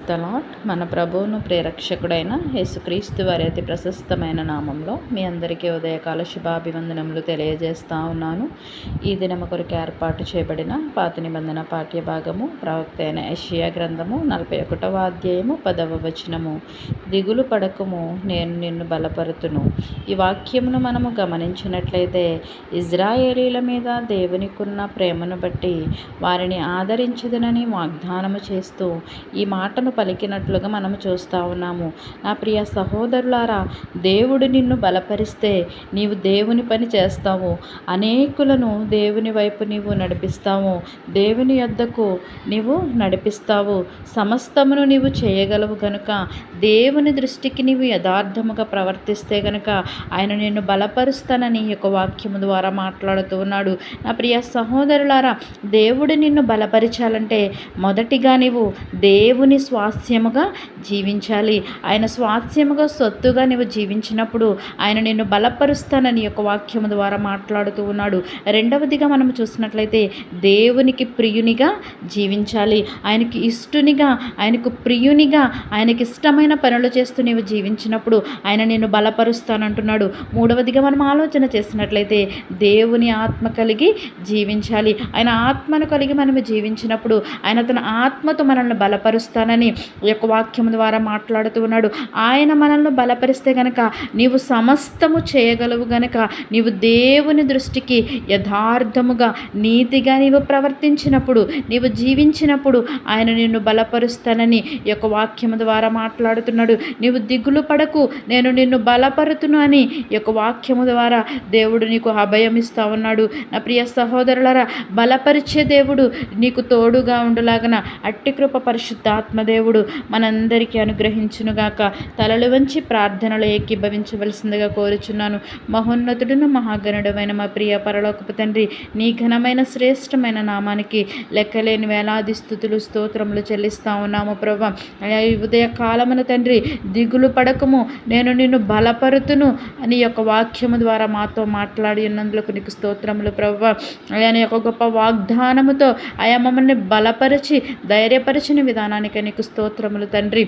The lord. మన ప్రభువును ప్రేరక్షకుడైన యేసుక్రీస్తు వారి అతి ప్రశస్తమైన నామంలో మీ అందరికీ ఉదయకాల శుభాభివందనములు తెలియజేస్తా ఉన్నాను. ఈ దినము కొరకు ఏర్పాటు చేయబడిన పాత నిబంధన పాఠ్య భాగము ప్రవక్త అయిన యెషయా గ్రంథము 41వ అధ్యాయము 10వ వచనము. దిగులు పడకము, నేను నిన్ను బలపరుతును. ఈ వాక్యమును మనము గమనించినట్లయితే ఇజ్రాయేలీల మీద దేవునికున్న ప్రేమను బట్టి వారిని ఆదరించదునని వాగ్దానము చేస్తూ ఈ మాటను పలికినట్లుగా మనము చూస్తూ ఉన్నాము. నా ప్రియ సహోదరులారా, దేవుడు నిన్ను బలపరిస్తే నీవు దేవుని పని చేస్తావు. అనేకులను దేవుని వైపు నీవు నడిపిస్తావు. దేవుని యొద్దకు నీవు నడిపిస్తావు. సమస్తమును నీవు చేయగలవు గనుక, దేవుని దృష్టికి నీవు యథార్థముగా ప్రవర్తిస్తే గనుక ఆయన నిన్ను బలపరుస్తానని ఈ యొక్క వాక్యము ద్వారా మాట్లాడుతూ ఉన్నాడు. నా ప్రియ సహోదరులారా, దేవుడు నిన్ను బలపరిచాలంటే మొదటిగా నీవు దేవుని స్వాస్థ్యముగా జీవించాలి. ఆయన స్వాస్థ్యముగా సొత్తుగా నీవు జీవించినప్పుడు ఆయన నిన్ను బలపరుస్తానని యొక్క వాక్యము ద్వారా మాట్లాడుతూ ఉన్నాడు. రెండవదిగా మనం చూసినట్లయితే దేవునికి ప్రియునిగా జీవించాలి. ఆయనకి ఇష్టునిగా, ఆయనకు ప్రియునిగా, ఆయనకి ఇష్టమైన పనులు చేస్తూ నీవు జీవించినప్పుడు ఆయన నిన్ను బలపరుస్తానంటున్నాడు. మూడవదిగా మనం ఆలోచన చేసినట్లయితే దేవుని ఆత్మ కలిగి జీవించాలి. ఆయన ఆత్మను కలిగి మనము జీవించినప్పుడు ఆయన తన ఆత్మతో మనల్ని బలపరుస్తానని ఈ యొక్క వాక్యం ద్వారా మాట్లాడుతూ ఉన్నాడు. ఆయన మనల్ని బలపరిస్తే గనక నీవు సమస్తము చేయగలవు గనక, నీవు దేవుని దృష్టికి యథార్థముగా నీతిగా నీవు ప్రవర్తించినప్పుడు, నీవు జీవించినప్పుడు ఆయన నిన్ను బలపరుస్తానని ఈ యొక్క వాక్యం ద్వారా మాట్లాడుతున్నాడు. నీవు దిగులు పడకు, నేను నిన్ను బలపరుతును అని ఈ యొక్క వాక్యము ద్వారా దేవుడు నీకు అభయం ఇస్తా ఉన్నాడు. నా ప్రియ సహోదరులారా, బలపరిచే దేవుడు నీకు తోడుగా ఉండులాగన అట్టి కృప పరిశుద్ధాత్మదేవుడు మనందరికీ అనుగ్రహించునుగాక. తలలు వంచి ప్రార్థనలు ఏకీభవించవలసిందిగా కోరుచున్నాను. మహోన్నతుడును మహాగణుడమైన మా ప్రియ పరలోకపు తండ్రి, నీ ఘనమైన శ్రేష్టమైన నామానికి లెక్కలేని వేలాది స్తుతులు స్తోత్రములు చెల్లిస్తా ఉన్నాము ప్రభా. ఈ ఉదయ కాలమున తండ్రి, దిగులు పడకము, నేను నిన్ను బలపరుతును అని యొక్క వాక్యము ద్వారా మాతో మాట్లాడి ఉన్నందుకు నీకు స్తోత్రములు ప్రభా. ఆయన యొక్క గొప్ప వాగ్దానముతో ఆయా మమ్మల్ని బలపరిచి ధైర్యపరిచిన విధానానికి నీకు స్తోత్రములు తండ్రి.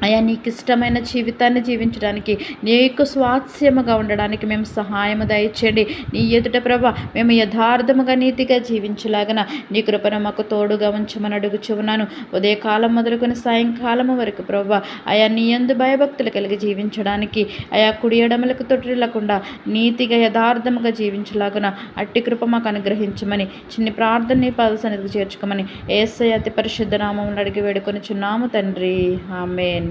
అయ్యా, నీకు ఇష్టమైన జీవితాన్ని జీవించడానికి, నీకు స్వాస్థ్యముగా ఉండడానికి మేము సహాయము దయచేయండి. నీ ఎదుట ప్రభా మేము యథార్థముగా నీతిగా జీవించలాగన నీ కృపను మాకు తోడుగా ఉంచమని అడుగుచున్నాను. ఉదయకాలం మొదలుకొని సాయంకాలము వరకు ప్రభా అయా నీ యందు భయభక్తులు కలిగి జీవించడానికి, అయా కుడి ఎడమలకు తొట్టిల్లకుండా నీతిగా యథార్థముగా జీవించలాగున అట్టి కృప మాకు అనుగ్రహించమని చిన్ని ప్రార్థన నీ పాద సన్నిధికి చేర్చుకోమని యేసయ్య అతి పరిశుద్ధ నామమున అడిగి వేడుకొనుచున్నాము తండ్రి. ఆమేన్.